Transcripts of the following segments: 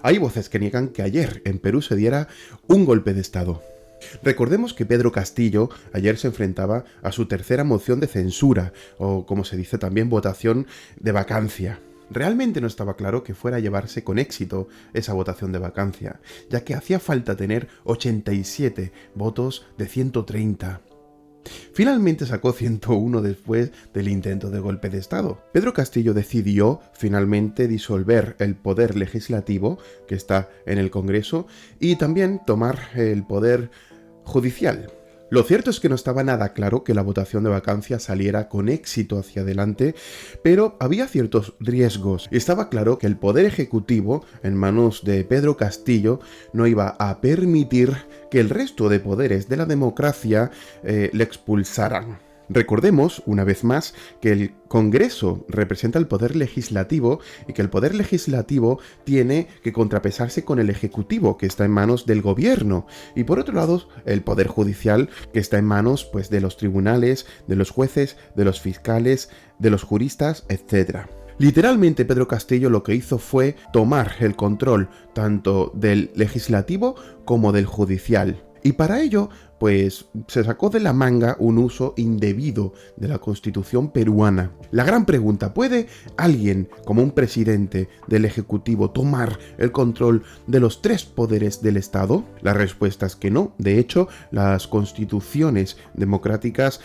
Hay voces que niegan que ayer en Perú se diera un golpe de Estado. Recordemos que Pedro Castillo ayer se enfrentaba a su tercera moción de censura, o como se dice también votación de vacancia. Realmente no estaba claro que fuera a llevarse con éxito esa votación de vacancia, ya que hacía falta tener 87 votos de 130. Finalmente sacó 101 después del intento de golpe de Estado. Pedro Castillo decidió finalmente disolver el poder legislativo, que está en el Congreso, y también tomar el poder judicial. Lo cierto es que no estaba nada claro que la votación de vacancia saliera con éxito hacia adelante, pero había ciertos riesgos. Estaba claro que el poder ejecutivo, en manos de Pedro Castillo, no iba a permitir que el resto de poderes de la democracia le expulsaran. Recordemos, una vez más, que el Congreso representa el poder legislativo y que el poder legislativo tiene que contrapesarse con el Ejecutivo, que está en manos del gobierno. Y por otro lado, el poder judicial, que está en manos pues, de los tribunales, de los jueces, de los fiscales, de los juristas, etc. Literalmente Pedro Castillo lo que hizo fue tomar el control tanto del legislativo como del judicial. Y para ello, pues se sacó de la manga un uso indebido de la Constitución peruana. La gran pregunta, ¿puede alguien, como un presidente del Ejecutivo, tomar el control de los tres poderes del Estado? La respuesta es que no. De hecho, las constituciones democráticas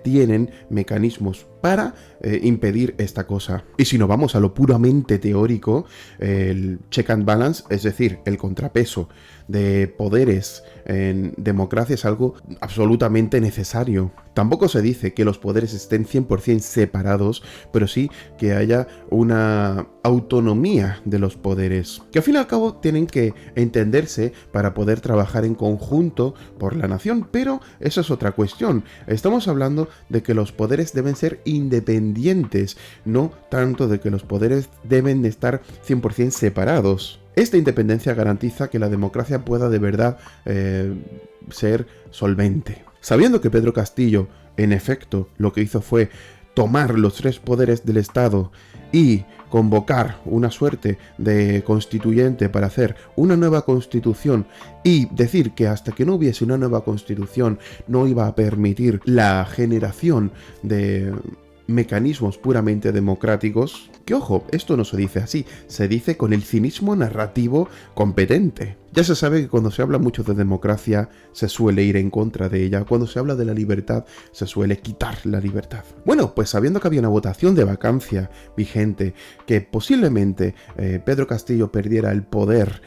tienen mecanismos para impedir esta cosa. Y si nos vamos a lo puramente teórico, el check and balance, es decir, el contrapeso de poderes en democracia es algo absolutamente necesario. Tampoco se dice que los poderes estén 100% separados, pero sí que haya una autonomía de los poderes, que al fin y al cabo tienen que entenderse para poder trabajar en conjunto por la nación, pero eso es otra cuestión. Estamos hablando de que los poderes deben ser independientes, no tanto de que los poderes deben de estar 100% separados. Esta independencia garantiza que la democracia pueda de verdad ser solvente. Sabiendo que Pedro Castillo, en efecto, lo que hizo fue tomar los tres poderes del Estado y convocar una suerte de constituyente para hacer una nueva constitución y decir que hasta que no hubiese una nueva constitución no iba a permitir la generación de mecanismos puramente democráticos, que ojo, esto no se dice así, se dice con el cinismo narrativo competente. Ya se sabe que cuando se habla mucho de democracia se suele ir en contra de ella, cuando se habla de la libertad se suele quitar la libertad. Bueno, pues sabiendo que había una votación de vacancia vigente, que posiblemente Pedro Castillo perdiera el poder,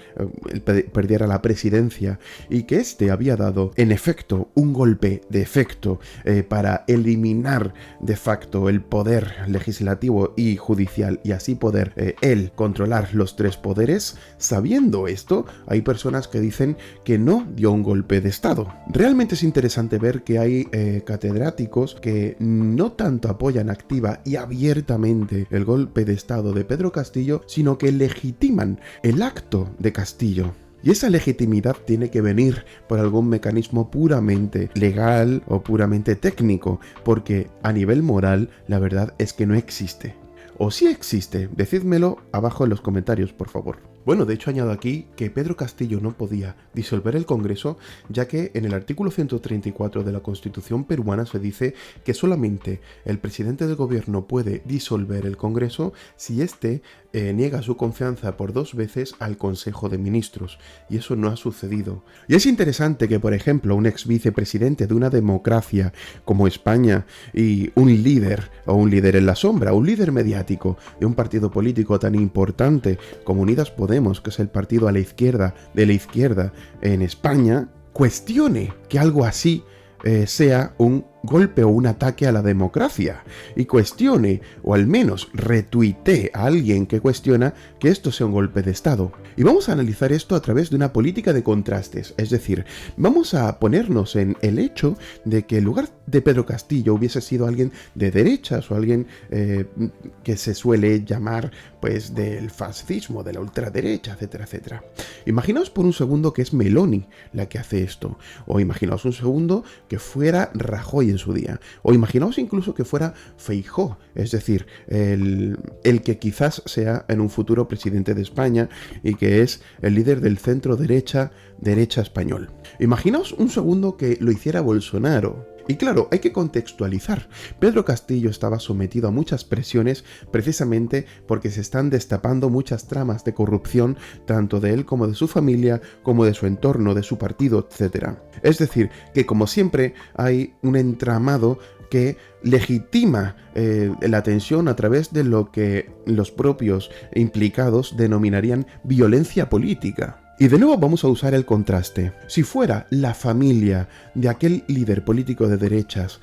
perdiera la presidencia y que este había dado en efecto un golpe de efecto para eliminar de facto el poder legislativo y judicial y así poder él controlar los tres poderes, sabiendo esto, hay personas que dicen que no dio un golpe de Estado. Realmente es interesante ver que hay catedráticos que no tanto apoyan activa y abiertamente el golpe de Estado de Pedro Castillo, sino que legitiman el acto de Castillo. Y esa legitimidad tiene que venir por algún mecanismo puramente legal o puramente técnico, porque a nivel moral la verdad es que no existe. O sí existe, decídmelo abajo en los comentarios, por favor. Bueno, de hecho añado aquí que Pedro Castillo no podía disolver el Congreso, ya que en el artículo 134 de la Constitución peruana se dice que solamente el presidente del gobierno puede disolver el Congreso si éste niega su confianza por 2 veces al Consejo de Ministros, y eso no ha sucedido. Y es interesante que, por ejemplo, un ex vicepresidente de una democracia como España y un líder, o un líder en la sombra, un líder mediático de un partido político tan importante como Unidas Podemos, que es el partido a la izquierda de la izquierda en España, cuestione que algo así sea un golpe o un ataque a la democracia y cuestione, o al menos retuitee a alguien que cuestiona que esto sea un golpe de Estado. Y vamos a analizar esto a través de una política de contrastes, es decir, vamos a ponernos en el hecho de que en lugar de Pedro Castillo hubiese sido alguien de derechas o alguien que se suele llamar pues del fascismo, de la ultraderecha, etcétera, etcétera. Imaginaos por un segundo que es Meloni la que hace esto, o imaginaos un segundo que fuera Rajoy en su día, o imaginaos incluso que fuera Feijóo, es decir, el que quizás sea en un futuro presidente de España y que es el líder del centro derecha español. Imaginaos un segundo que lo hiciera Bolsonaro. Y claro, hay que contextualizar. Pedro Castillo estaba sometido a muchas presiones precisamente porque se están destapando muchas tramas de corrupción, tanto de él como de su familia, como de su entorno, de su partido, etc. Es decir, que como siempre hay un entramado que legitima la tensión a través de lo que los propios implicados denominarían violencia política. Y de nuevo vamos a usar el contraste. Si fuera la familia de aquel líder político de derechas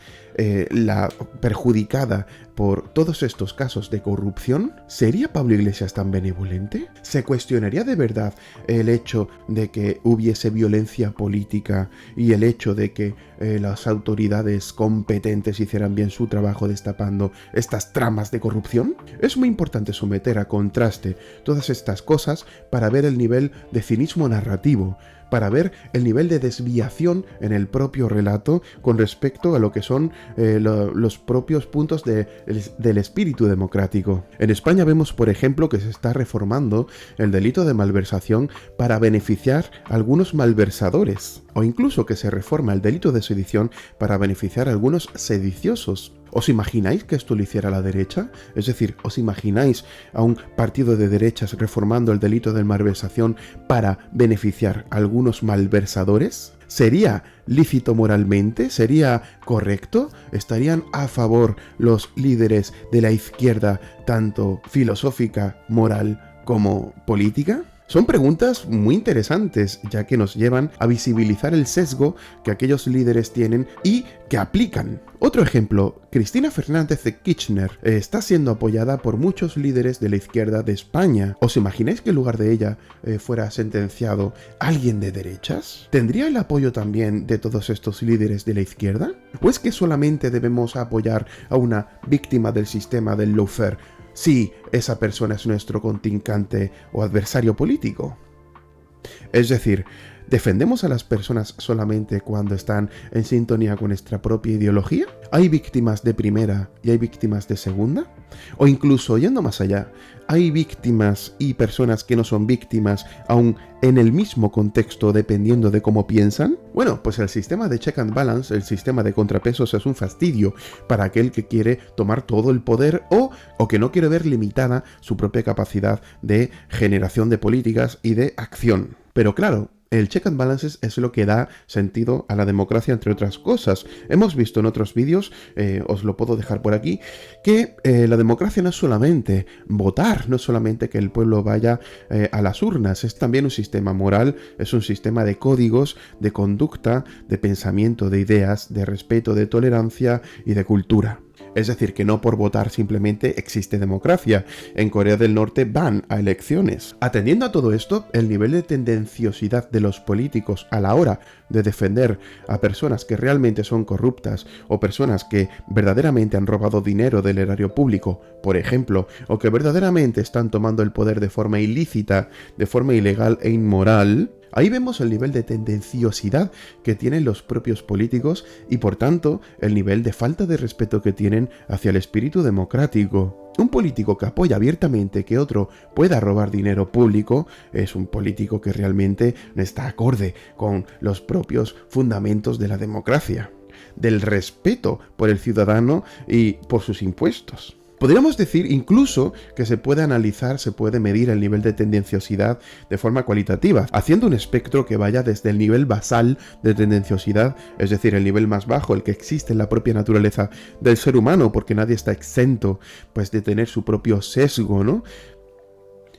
la perjudicada por todos estos casos de corrupción, ¿sería Pablo Iglesias tan benevolente? ¿Se cuestionaría de verdad el hecho de que hubiese violencia política y el hecho de que las autoridades competentes hicieran bien su trabajo destapando estas tramas de corrupción? Es muy importante someter a contraste todas estas cosas para ver el nivel de cinismo narrativo, para ver el nivel de desviación en el propio relato con respecto a lo que son los propios puntos del espíritu democrático. En España vemos, por ejemplo, que se está reformando el delito de malversación para beneficiar a algunos malversadores, o incluso que se reforma el delito de sedición para beneficiar a algunos sediciosos. ¿Os imagináis que esto lo hiciera la derecha? Es decir, ¿os imagináis a un partido de derechas reformando el delito de malversación para beneficiar a algunos malversadores? ¿Sería lícito moralmente? ¿Sería correcto? ¿Estarían a favor los líderes de la izquierda, tanto filosófica, moral como política? Son preguntas muy interesantes, ya que nos llevan a visibilizar el sesgo que aquellos líderes tienen y que aplican. Otro ejemplo, Cristina Fernández de Kirchner está siendo apoyada por muchos líderes de la izquierda de España. ¿Os imagináis que en lugar de ella fuera sentenciado alguien de derechas? ¿Tendría el apoyo también de todos estos líderes de la izquierda? ¿O es que solamente debemos apoyar a una víctima del sistema del lawfare si esa persona es nuestro contrincante o adversario político? Es decir, ¿defendemos a las personas solamente cuando están en sintonía con nuestra propia ideología? ¿Hay víctimas de primera y hay víctimas de segunda? O incluso, yendo más allá, ¿hay víctimas y personas que no son víctimas aún en el mismo contexto dependiendo de cómo piensan? Bueno, pues el sistema de check and balance, el sistema de contrapesos es un fastidio para aquel que quiere tomar todo el poder o que no quiere ver limitada su propia capacidad de generación de políticas y de acción. Pero claro, el check and balances es lo que da sentido a la democracia, entre otras cosas. Hemos visto en otros vídeos, os lo puedo dejar por aquí, que la democracia no es solamente votar, no es solamente que el pueblo vaya a las urnas, es también un sistema moral, es un sistema de códigos, de conducta, de pensamiento, de ideas, de respeto, de tolerancia y de cultura. Es decir, que no por votar simplemente existe democracia. En Corea del Norte van a elecciones. Atendiendo a todo esto, el nivel de tendenciosidad de los políticos a la hora de defender a personas que realmente son corruptas o personas que verdaderamente han robado dinero del erario público, por ejemplo, o que verdaderamente están tomando el poder de forma ilícita, de forma ilegal e inmoral, ahí vemos el nivel de tendenciosidad que tienen los propios políticos y, por tanto, el nivel de falta de respeto que tienen hacia el espíritu democrático. Un político que apoya abiertamente que otro pueda robar dinero público es un político que realmente no está acorde con los propios fundamentos de la democracia, del respeto por el ciudadano y por sus impuestos. Podríamos decir incluso que se puede analizar, se puede medir el nivel de tendenciosidad de forma cualitativa, haciendo un espectro que vaya desde el nivel basal de tendenciosidad, es decir, el nivel más bajo, el que existe en la propia naturaleza del ser humano, porque nadie está exento pues de tener su propio sesgo, ¿no?,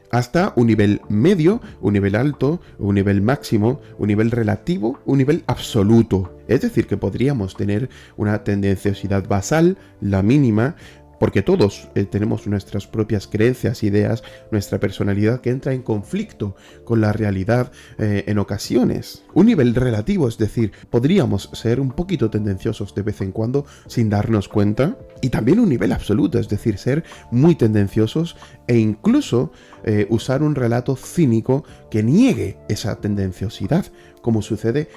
hasta un nivel medio, un nivel alto, un nivel máximo, un nivel relativo, un nivel absoluto. Es decir, que podríamos tener una tendenciosidad basal, la mínima, porque todos tenemos nuestras propias creencias, ideas, nuestra personalidad que entra en conflicto con la realidad en ocasiones. Un nivel relativo, es decir, podríamos ser un poquito tendenciosos de vez en cuando sin darnos cuenta, y también un nivel absoluto, es decir, ser muy tendenciosos e incluso usar un relato cínico que niegue esa tendenciosidad, como sucede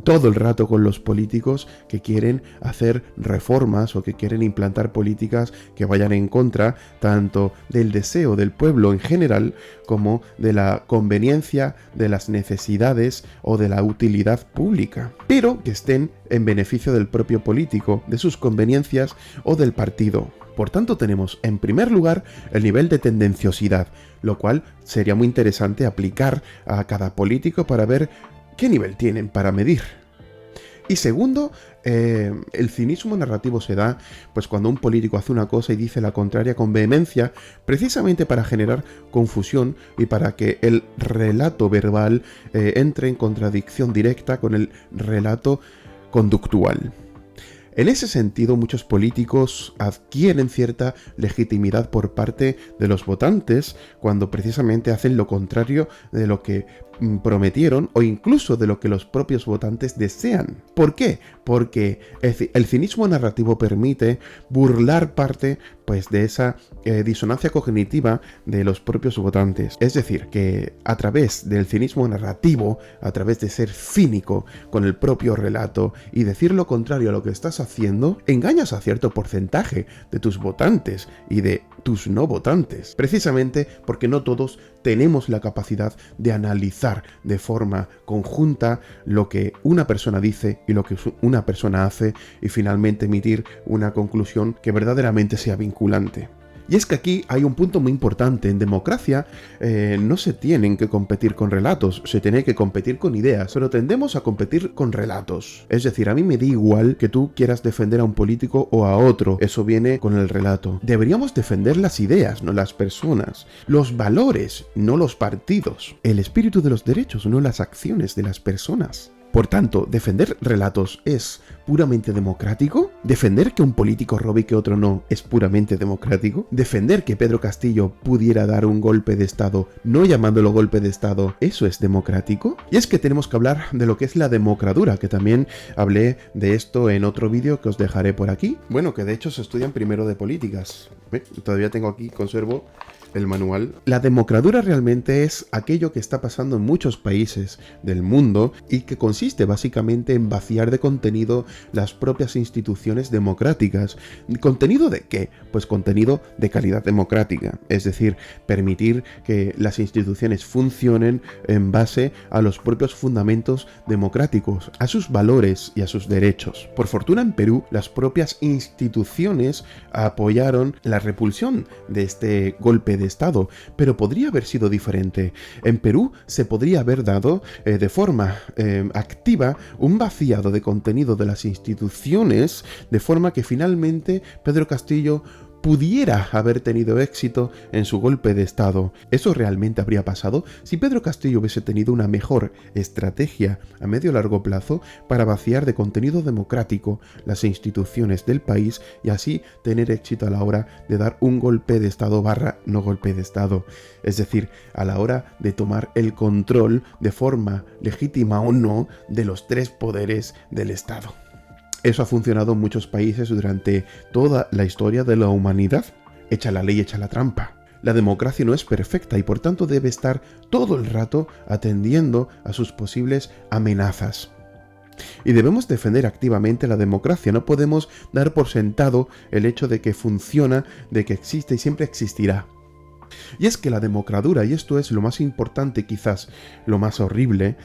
todo el rato con los políticos que quieren hacer reformas o que quieren implantar políticas que vayan en contra tanto del deseo del pueblo en general como de la conveniencia, de las necesidades o de la utilidad pública, pero que estén en beneficio del propio político, de sus conveniencias o del partido. Por tanto, tenemos en primer lugar el nivel de tendenciosidad, lo cual sería muy interesante aplicar a cada político para ver ¿qué nivel tienen para medir? Y segundo, el cinismo narrativo se da pues cuando un político hace una cosa y dice la contraria con vehemencia, precisamente para generar confusión y para que el relato verbal entre en contradicción directa con el relato conductual. En ese sentido, muchos políticos adquieren cierta legitimidad por parte de los votantes cuando precisamente hacen lo contrario de lo que prometieron o incluso de lo que los propios votantes desean. ¿Por qué? Porque el cinismo narrativo permite burlar parte pues de esa disonancia cognitiva de los propios votantes. Es decir, que a través del cinismo narrativo, a través de ser cínico con el propio relato y decir lo contrario a lo que estás haciendo, engañas a cierto porcentaje de tus votantes y de tus no votantes. Precisamente porque no todos tenemos la capacidad de analizar de forma conjunta lo que una persona dice y lo que una persona hace y finalmente emitir una conclusión que verdaderamente sea vinculante. Y es que aquí hay un punto muy importante. En democracia no se tienen que competir con relatos, se tiene que competir con ideas, pero tendemos a competir con relatos. Es decir, a mí me da igual que tú quieras defender a un político o a otro, eso viene con el relato. Deberíamos defender las ideas, no las personas, los valores, no los partidos, el espíritu de los derechos, no las acciones de las personas. Por tanto, ¿defender relatos es puramente democrático? ¿Defender que un político robe y que otro no es puramente democrático? ¿Defender que Pedro Castillo pudiera dar un golpe de Estado, no llamándolo golpe de Estado, eso es democrático? Y es que tenemos que hablar de lo que es la democradura, que también hablé de esto en otro vídeo que os dejaré por aquí. Bueno, que de hecho se estudia en primero de políticas. Todavía tengo aquí, conservo el manual. La democradura realmente es aquello que está pasando en muchos países del mundo y que consiste básicamente en vaciar de contenido las propias instituciones democráticas. ¿Contenido de qué? Pues contenido de calidad democrática, es decir, permitir que las instituciones funcionen en base a los propios fundamentos democráticos, a sus valores y a sus derechos. Por fortuna en Perú, las propias instituciones apoyaron la repulsión de este golpe de Estado, pero podría haber sido diferente. En Perú se podría haber dado de forma activa un vaciado de contenido de las instituciones, de forma que finalmente Pedro Castillo pudiera haber tenido éxito en su golpe de Estado. ¿Eso realmente habría pasado si Pedro Castillo hubiese tenido una mejor estrategia a medio largo plazo para vaciar de contenido democrático las instituciones del país y así tener éxito a la hora de dar un golpe de Estado / no golpe de Estado? Es decir, a la hora de tomar el control de forma legítima o no de los tres poderes del Estado. Eso ha funcionado en muchos países durante toda la historia de la humanidad. Echa la ley, echa la trampa. La democracia no es perfecta y por tanto debe estar todo el rato atendiendo a sus posibles amenazas. Y debemos defender activamente la democracia. No podemos dar por sentado el hecho de que funciona, de que existe y siempre existirá. Y es que la democradura, y esto es lo más importante, quizás lo más horrible,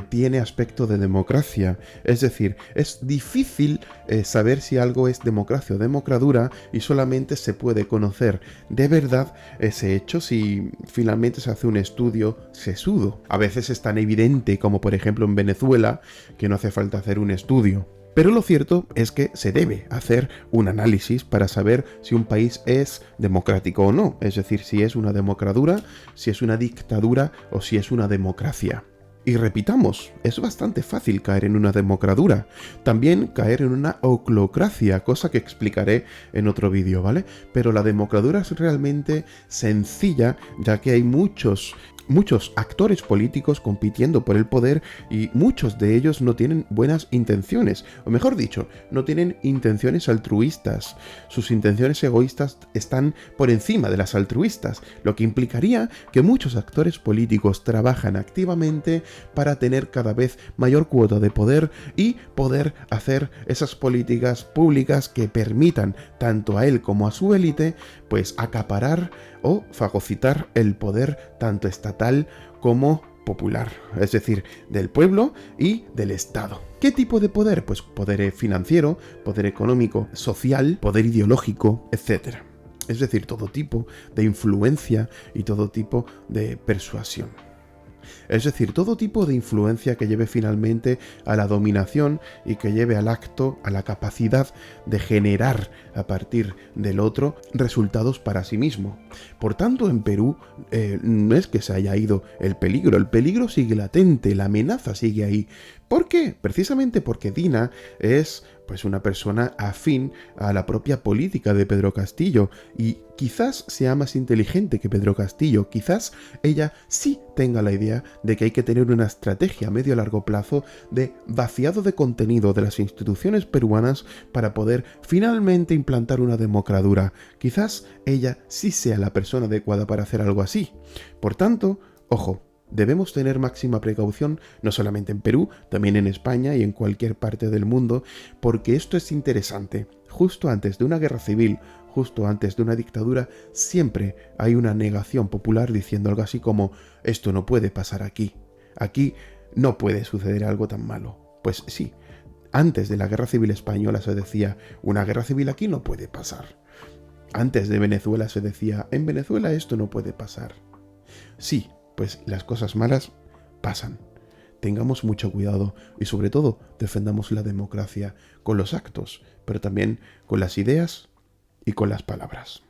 tiene aspecto de democracia. Es decir, es difícil saber si algo es democracia o democradura y solamente se puede conocer de verdad ese hecho si finalmente se hace un estudio sesudo. A veces es tan evidente como por ejemplo en Venezuela que no hace falta hacer un estudio. Pero lo cierto es que se debe hacer un análisis para saber si un país es democrático o no, es decir, si es una democradura, si es una dictadura o si es una democracia. Y repitamos, es bastante fácil caer en una democratura, también caer en una oclocracia, cosa que explicaré en otro vídeo, ¿vale? Pero la democratura es realmente sencilla, ya que hay muchos actores políticos compitiendo por el poder y muchos de ellos no tienen buenas intenciones, o mejor dicho, no tienen intenciones altruistas. Sus intenciones egoístas están por encima de las altruistas, lo que implicaría que muchos actores políticos trabajan activamente para tener cada vez mayor cuota de poder y poder hacer esas políticas públicas que permitan tanto a él como a su élite pues acaparar o fagocitar el poder tanto estatal como popular, es decir, del pueblo y del Estado. ¿Qué tipo de poder? Pues poder financiero, poder económico, social, poder ideológico, etc. Es decir, todo tipo de influencia y todo tipo de persuasión. Es decir, todo tipo de influencia que lleve finalmente a la dominación y que lleve al acto, a la capacidad de generar a partir del otro resultados para sí mismo. Por tanto, en Perú no es que se haya ido el peligro sigue latente, la amenaza sigue ahí. ¿Por qué? Precisamente porque Dina es pues una persona afín a la propia política de Pedro Castillo y quizás sea más inteligente que Pedro Castillo, quizás ella sí tenga la idea de que hay que tener una estrategia a medio y largo plazo de vaciado de contenido de las instituciones peruanas para poder finalmente implantar una democracia. Quizás ella sí sea la persona adecuada para hacer algo así. Por tanto, ojo, debemos tener máxima precaución, no solamente en Perú, también en España y en cualquier parte del mundo, porque esto es interesante. Justo antes de una guerra civil, justo antes de una dictadura, siempre hay una negación popular diciendo algo así como esto no puede pasar aquí. Aquí no puede suceder algo tan malo. Pues sí, antes de la guerra civil española se decía una guerra civil aquí no puede pasar. Antes de Venezuela se decía en Venezuela esto no puede pasar. Sí, pues las cosas malas pasan. Tengamos mucho cuidado y sobre todo defendamos la democracia con los actos, pero también con las ideas y con las palabras.